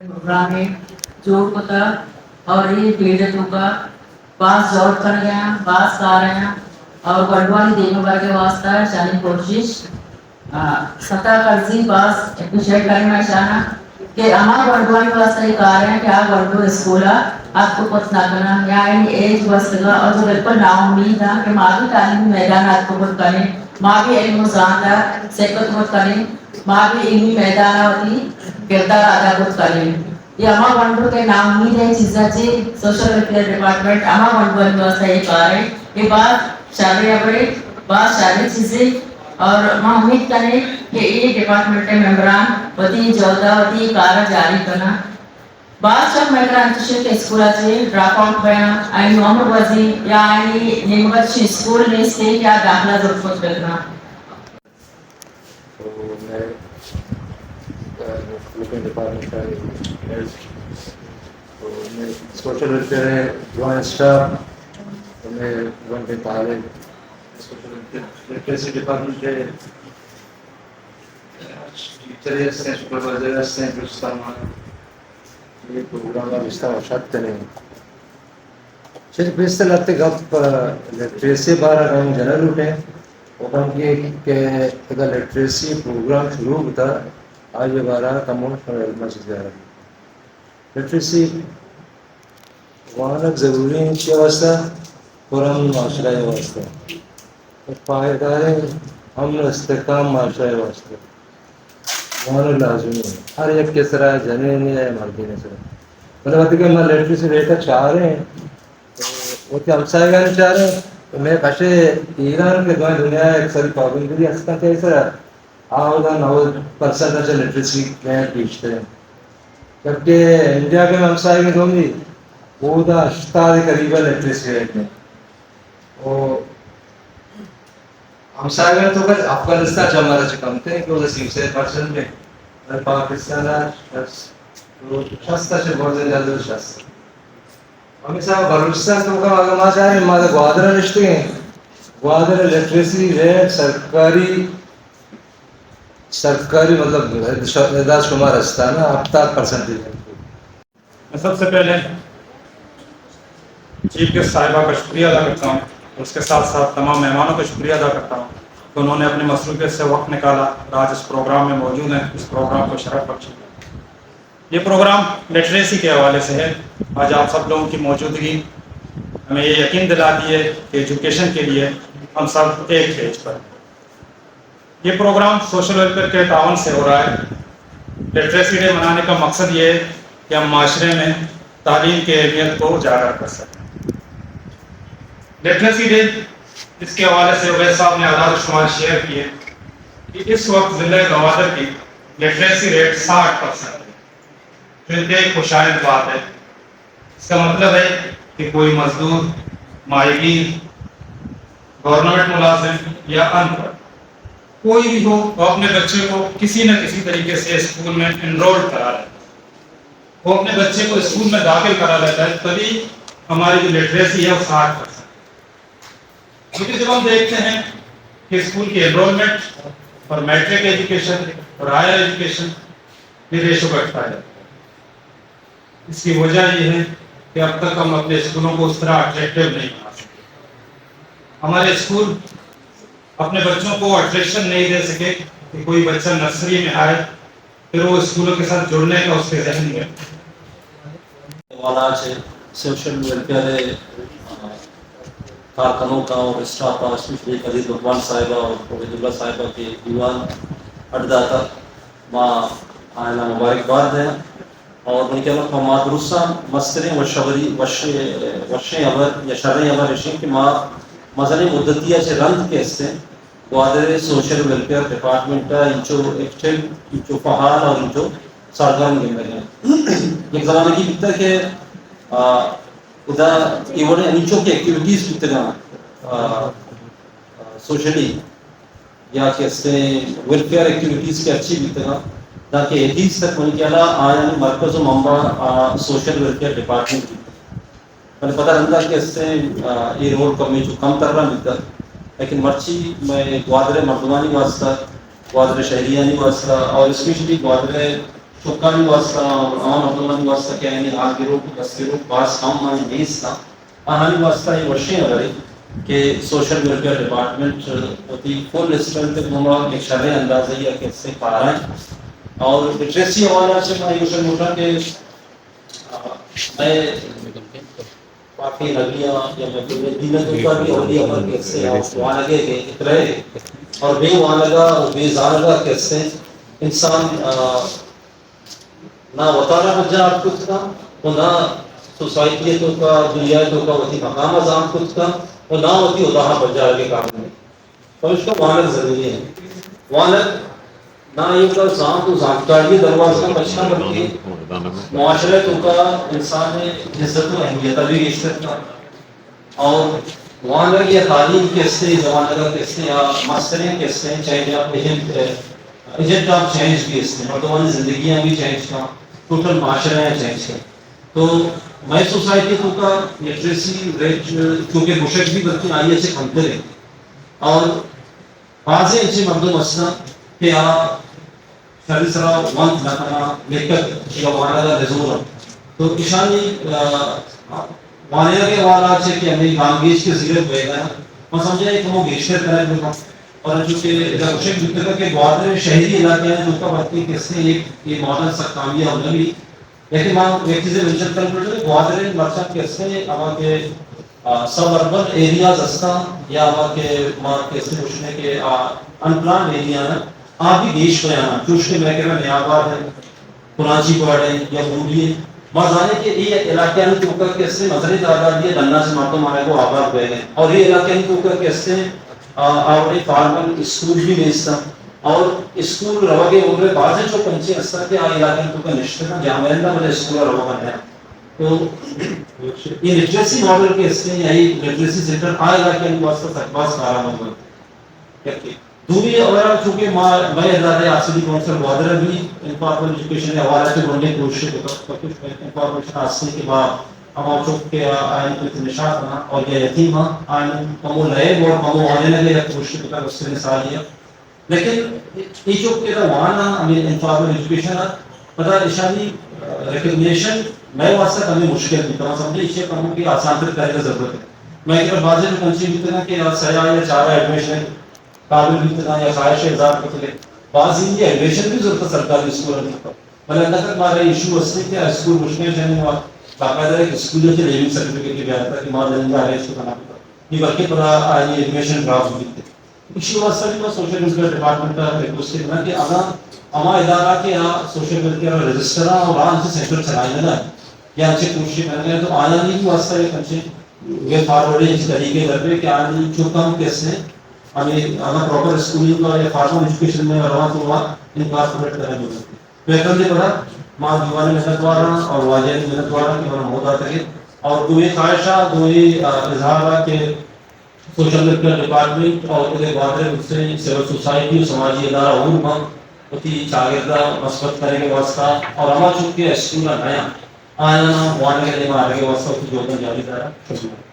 Programme है जो पता और ये पीड़ितों का पास जॉब कर गया पास कर रहे हैं और गढ़वाली देने वाले वास्ता शानी कोशिश सत्ता कर्जी पास एप्रिशिएट करने में शाना कि हमारे गढ़वाली वास्ता ये कह रहे हैं कि आप गढ़वाली स्कूल आपको कुछ ना करना या इन एज वास्ता और जो बिल्कुल नाउम्मीद है कि माँ भी तालीमी मैदान आपको कुछ करें माँ भी इल्म जानता सेकत कुछ करें माँ भी इल्मी मैदान होती किरदार अदा कुछ करें ये अमा वंडू के नाम ही है चीज़ाची सोशल वेलफेयर डिपार्टमेंट अमा वंडू व्यवस्था ये कार्य ये बात शादी अपने बात शादी चीज़ें और माँ उम्मीद करें कि ये डिपार्टमेंट के मेंबरान वती जौदा वती कार्य जारी करना बात जब मैं क्रांतिशील के स्कूल से ड्रॉप आउट बया आई मोहम्मद वजी या आई निम्बच स्कूल में से क्या दाखला जरूर करना लोकल डिपार्टमेंट का हेड तो मैं सोशल वेलफेयर है जॉइंट स्टाफ मैं वन डे पहले सोशल वेलफेयर डिपार्टमेंट के टीचर हैं सुपरवाइजर हैं प्रिंसिपल ये प्रोग्राम का विस्तार शर्त नहीं सिर्फ इस तरह से गप लिटरेसी बार हम जनरल उठे और के अगर लिटरेसी प्रोग्राम शुरू होता आज ये बारह कमोन मस्जिद लिटरेसी वहाँ ज़रूरी है वास्ता और हम माशरा वास्ता पायदार हम इस्तेकाम माशरा वास्ता वहाँ लाजमी है हर एक के तरह जने नहीं है मर्दी ने सर मतलब कि मैं लिटरेसी रेट चाह रहे हैं तो वो क्या हमसाए नहीं चाह रहे हैं तो मैं कशे ईरान के दुनिया एक सारी पाबंदी हंसता चाहिए सर आउट 90% लिटरेसी में पीछते हैं जबकि इंडिया के हमसाए में तो भी वो अश्ताद करीब लिटरेसी रेट में और हमसाए में तो बस अफगानिस्तान जमाना से कम थे कि 60% में पाकिस्तान तो शस्त्र से बहुत ज़्यादा शस्त्र हमेशा बलूचिस्तान तो का आगमा चाहे हमारे ग्वादर रिश्ते हैं ग्वादर लिटरेसी रेट सरकारी मतलब निदाश कुमार रस्ता ना अब तक परसेंटेज मैं सबसे पहले चीफ गेस्ट साहिबा का शुक्रिया अदा करता हूँ उसके साथ साथ तमाम मेहमानों का शुक्रिया अदा करता हूँ कि उन्होंने अपनी मसरूफियत से वक्त निकाला और आज इस प्रोग्राम में मौजूद हैं इस प्रोग्राम को शरफ बख्शी। ये प्रोग्राम लिटरेसी के हवाले से है। आज आप सब लोगों की मौजूदगी हमें ये यकीन दिलाती है कि एजुकेशन के लिए हम सब एक पेज पर। ये प्रोग्राम सोशल वेलफेयर के तावन से हो रहा है। लिटरेसी डे मनाने का मकसद ये है कि हम माशरे में तालीम की अहमियत को उजागर कर सकें। लिटरेसी डे इसके हवाले से उवैस साहब ने आधार शुमार शेयर किए कि इस वक्त ज़िले गवादर की लिटरेसी रेट 60% है, जो इंतहाई खुशाइंद बात है। इसका मतलब है कि कोई मजदूर, माहिगीर, गवर्नमेंट मुलाजिम या अनपढ़ कोई भी हो वो अपने बच्चे को किसी न किसी तरीके से स्कूल में एनरोल करा लेता है, वो अपने बच्चे को स्कूल में दाखिल करा लेता है, तभी हमारी जो लिटरेसी है वो 60%। क्योंकि जब हम देखते हैं कि स्कूल की एनरोलमेंट और मैट्रिक एजुकेशन और हायर एजुकेशन ये रेशो घटता है। इसकी वजह ये है कि अब तक हम अपने स्कूलों को उस तरह अट्रैक्टिव नहीं बना सके। हमारे स्कूल अपने बच्चों को अट्रैक्शन नहीं दे सके कि कोई बच्चा नर्सरी में आए फिर वो स्कूलों के साथ जुड़ने का उसके जहन में वाला सोशल वेलफेयर कारखानों का और स्टाफ का स्पेशली करीब भगवान साहिबा और उबैदुल्ला साहिबा के दीवान अड्डाता माँ आयना मुबारकबाद है और उनके अलावा मादरुसा मस्करें वशवरी वशे अवर या शर्य अवर रशीम की माँ मजनी मुद्दतिया से रंग के इससे ग्वादर सोशल वेलफेयर डिपार्टमेंट का इंचो फहाल और इंचो सरगर्म गिनते हैं। एक ज़माने की बीता के उधर इवन इंचो की एक्टिविटीज़ बीतना सोशली या कैसे वेलफेयर एक्टिविटीज़ की अच्छी बीतना ताकि एटीज़ तक मन किया आया मरकज़ मम्बा सोशल वेलफेयर डिपार्टमेंट की मैंने पता रहा कि इससे ये रोल कमी जो कम कर रहा मिलता लेकिन मर्ची मैं ग्वादर मर्दमानी वास्ता ग्वादर शहरियानी वास्ता और स्पेशली ग्वादर چکانی واسطہ اور امان عبداللہ واسطہ کیا ہے آگ گروپ بس گروپ بعض کام میں نیز تھا آہانی واسطہ یہ وشیں اگر کہ سوشل ویلفیئر ڈپارٹمنٹ ہوتی فل اسٹرینتھ ہوا ایک شرح اندازہ یا کہ اس سے پا رہا ہے اور لٹریسی حوالہ سے میں یہ موٹا کہ میں کافی نبیاں یا دینتوں کا بھی اولیاء پر کیسے وہاں لگے کہ اترے اور بے وہاں لگا اور بے زان لگا کیسے انسان نہ وطالہ بجا آپ کچھ کا اور نہ سوسائٹیتوں کا دنیاتوں کا ہوتی مقام ازام کچھ کا اور نہ ہوتی اتاہا بجا کے کام میں تو اس کو وہاں ضروری ہے وہاں نہ یہ کا زام تو زانکاری دروازہ بچنا بلکہ معاشرتوں کا انسان عزت و اہمیت بھی عزت کا اور وہاں لگ یہ تعلیم کیسے جوان لگا کیسے یا ماسٹریں کیسے چاہے آپ ایجنٹ آف چینج بھی اس میں نوجوان زندگیاں بھی چینج کا ٹوٹل معاشرے چینج کا تو میں سوسائٹی تو کا لٹریسی ریٹ کیونکہ مشک بھی بلکہ آئی سے کمتے رہے اور بعض ایسے مردم مسئلہ کہ آپ شریسرا وانت نکنا لیکت یا وانا رزورا تو اشانی وانا کے والا چھے کہ ہمیں گانگیش کے ذکر ہوئے گا میں سمجھا ایک ہمو گیشتر کرنے ہوگا اور چونکہ اشک جتنے کہ گوادر شہری علاقے ہیں جو کا بڑھتی کس نے ایک ماڈل سکتامیہ ہونے بھی لیکن میں ایک چیزیں منشن کرنے پڑھتے ہیں گوادر مرچہ کس نے اما کے سب اربن ایریاز استا یا اما کے ماں کس نے پوچھنے کے انپلان ایریا ہے آپ بھی دیش میں آنا چوش کے محکمہ نیاباد ہے کراچی پاڑ ہے یا بولی ہے مزانے کے یہ علاقے ہیں تو کر کے اس سے مزرعی تعداد یہ دننا سے ماتوں مانے کو آباد ہوئے ہیں اور یہ علاقے ہیں تو کر کے اس سے آوڑی فارمل اسکول بھی بیستا اور اسکول روا کے اوپر بعض جو پنچی اس طرح کے علاقے ہیں تو کر نشتے ہیں جہاں میں بڑے اسکول روا بن ہے تو یہ لٹریسی ماڈل کے اس سے یہی لٹریسی سینٹر آئے علاقے ہیں واسطہ سکباز کارا ہوگا دوری اور چونکہ میں ادارے آسلی کونسل گوادر بھی انفارمل ایجوکیشن کے حوالے سے بننے کی کوشش کرتا ہوں کچھ انفارمیشن حاصل کے بعد ہم چوک کے آئین کو نشاط بنا اور یہ یتیم آئین کمو نئے اور کمو آنے لگے یا کوشش کرتا اس سے مثال لیا لیکن یہ چوک کے وہاں ہمیں انفارمل ایجوکیشن پتہ اشانی ریکگنیشن میں واسطہ کمی مشکل بھی تمام سمجھے اسے کموں کی آسان تر کرنے کی ضرورت ہے میں ایک بازی میں کنچی بھی کہ سیاح یا چارہ ایڈمیشن قابل بھی اتنا یا خواہش اظہار کو چلے بعض ان کی ایڈمیشن بھی ضرورت ہے سرکاری اسکول میں بلکہ اللہ تک ہمارا ایشو اس نے کیا اسکول مشکل جانے ہوا باقاعدہ ایک اسکول کے لیونگ سرٹیفکیٹ کی بیان تھا کہ ماں دن جا رہے اس کو بنا یہ بلکہ پورا آئی ایڈمیشن ڈراپ ہوئی تھے ایشو واسطہ بھی میں سوشل ویلفیئر ڈپارٹمنٹ کا ریکویسٹ کرنا کہ اما ادارہ کے یہاں سوشل ویلفیئر رجسٹر اور آن سے سینٹر چلائیں گے یا ان سے کوشش کریں گے تو آنا نہیں بھی واسطہ ایک اچھے وے فارورڈ اس طریقے کر پہ کہ آنے جو کم کیسے ہمیں اگر پراپر اسکولنگ کا یا فارمل ایجوکیشن میں رواں تو وہاں انکارپوریٹ کرنے میں بہتر دے پڑا ماں دیوانے محنت وارا اور واجہ محنت وارا کہ ہم ہوتا تھے اور دوئی خواہشہ دوئی اظہارہ کے سوشل ویلفیئر ڈپارٹمنٹ اور ادھر گوادر سے سیول سوسائٹی اور سماجی ادارہ اور ماں ہوتی چاگردہ مثبت کرنے کے واسطہ اور ہمارا چونکہ اسکول نیا آنا وانے کے لیے آگے واسطہ کی جو جاری دارا شکریہ